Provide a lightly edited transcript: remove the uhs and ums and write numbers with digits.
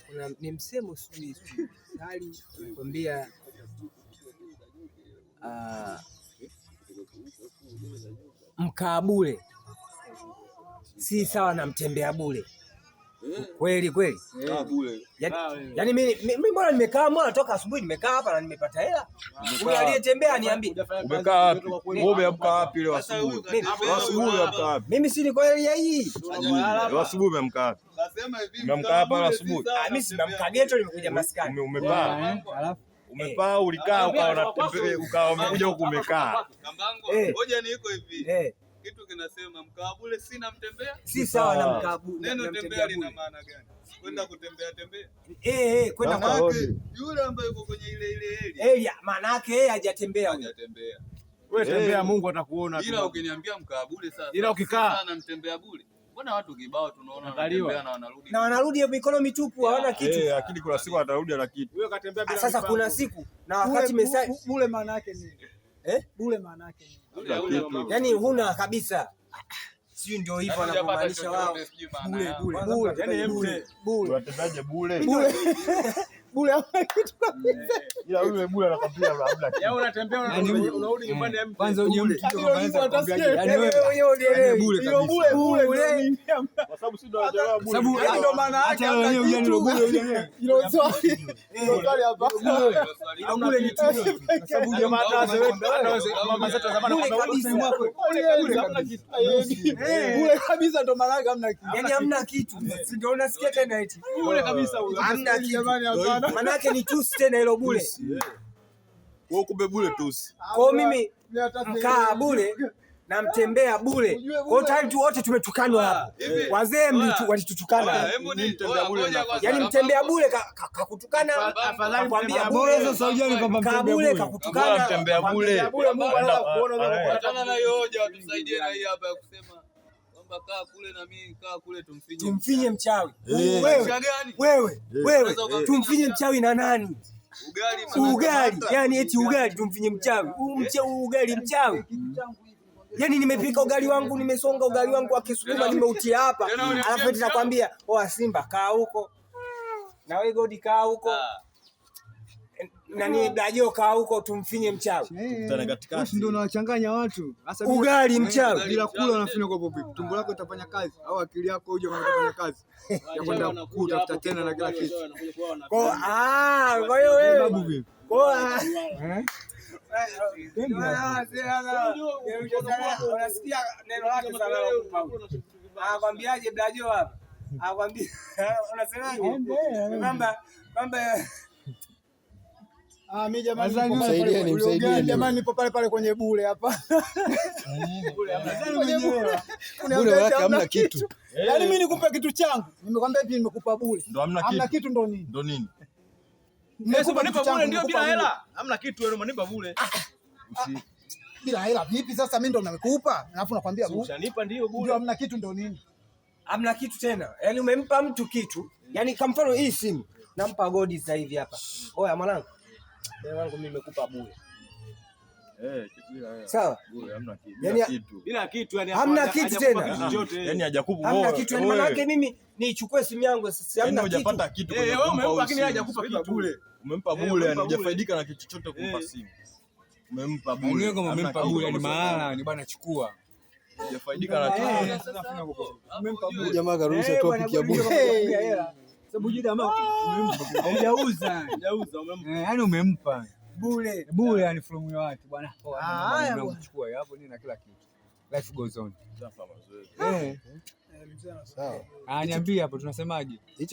kuna ni msemo sijui hali nakwambia, mkaa bure si sawa na mtembea bure. Kweli kweli. Yaani mimi mbona nimekaa, mbona toka asubuhi nimekaa hapa na nimepata hela. Yule aliyetembea niambie. Umekaa wapi? Wewe umeamka wapi leo asubuhi? Asubuhi umeamka wapi? Mimi si niko area hii. Leo asubuhi umeamka wapi? Umeamka hapa asubuhi? Mimi si nimeamka ghetto, nimekuja maskani. Umepaa. Alafu umepaa ulikaa ukawa unatembea ukawa umekuja huku umekaa. Kambango, ngoja ni iko hivi. Kitu kinasema mkaa bure sina mtembea. Si sawa na mkaa bure. Neno tembea lina maana gani? Kwenda kutembea tembea. Kwenda kwa yule ambaye yuko kwenye ile area. Maana yake yeye hajatembea. Wewe tembea, Mungu atakuona. Ila ukiniambia mkaa bure sasa. Ila ukikaa sana mtembea bure. Mbona watu kibao tunaona wanatembea na wanarudi. Na wanarudi mikono mitupu, hawana kitu. Lakini kuna siku atarudi na kitu. Wewe katembea bila. Sasa kuna siku na wakati bure maana yake nini? Bure maana yake nini? Yaani huna kabisa. Sio ndio hivyo wanapomaanisha wao. Bure. Yaani bure. Watendaje bure? Bure hapa kitu kabisa. Ila yule bure anakwambia labda. Yeye unatembea unarudi nyumbani kwanza uje mtu yaani wewe ulielewe. Hiyo bure. Kwa sababu si ndio hajaelewa bure. Sababu ndio maana yake hata wewe ujani ndio bure. Hilo swali. Hilo swali hapa. Ila bure ni tu. Kwa sababu jamaa mama zetu zamani bure kabisa ndio maana yake hamna kitu. Yaani hamna kitu. Si ndio unasikia tena eti. Bure kabisa huyo. Hamna jamani hapana. Maana yake ni tusi tena hilo bure. Wewe kumbe bure tusi. Kwa mimi mkaa bure na mtembea bure. Kwa tayari tu wote tumetukanwa hapa. Wazee walitutukana. Yaani mtembea bure kakutukana, afadhali kwambia bure sasa hujani kwamba mtembea bure kakutukana. Mtembea bure. Mungu anataka kuona unakutana na hiyo hoja, watusaidie na hii hapa ya kusema kwamba kaa kule na mimi kaa kule tumfinye mchawi. Wewe tumfinye mchawi na nani? Ugali. Yaani eti ugali tumfinye mchawi. Ugali mchawi. Yaani nimepika ugali wangu, nimesonga ugali wangu wa Kisukuma nimeutia hapa. Alafu eti nakwambia, Simba kaa huko. Na wewe Godi kaa huko. Nani Blajo kaa huko tumfinye mchawi. Tena katikati. Ndio unawachanganya watu. Ugali mchawi. Bila kula unafinya kwa popi. Tumbo lako litafanya kazi au akili yako uje kufanya kazi. Ya kwenda kutafuta tena na kila kitu. Kwa hiyo wewe. Unasikia neno lake sana. Anakwambiaje Blajo hapa? Anakwambia unasemaje? Kwamba mimi jamani msaidieni jamani, nipo pale kwenye bure hapa. Bure wala hamna kitu. Yaani mimi nikupe kitu changu. Nimekwambia hivi nimekupa bure. Ndio hamna kitu. Hamna kitu ndo nini? Ndio nini? Nipa bure ndio bila hela. Hamna kitu wewe unanipa bure. Bila hela vipi sasa mimi ndo nimekupa? Alafu nakwambia bure. Ushanipa ndio bure. Ndio hamna kitu ndo nini? Hamna kitu tena. Yaani umempa mtu kitu. Yaani kwa mfano hii simu nampa Godi sasa hivi hapa. Oya mwanangu. Wangu mimi nimekupa bure. Sawa? Bure hamna kitu. Bila kitu yani hamna kitu tena. Yaani hajakupa wewe. Hamna kitu, maana yake mimi nichukue simu yangu sasa hamna kitu. Hujapata kitu kwa wewe umempa, lakini hajakupa kitu bure. Umempa bure yani hujafaidika na kitu chochote kumpa simu. Umempa bure. Wewe kama umempa bure yani maana ni bwana chukua. Hujafaidika na kitu. Umempa bure. Jamaa karudisha topic ya bure. Sababu jamaa umempa. Hujauza umempa. Yaani umempa bure yani from your heart bwana. Haya unachukua hapo nini na kila kitu. Life goes on. Sawa. Niambie hapo tunasemaje?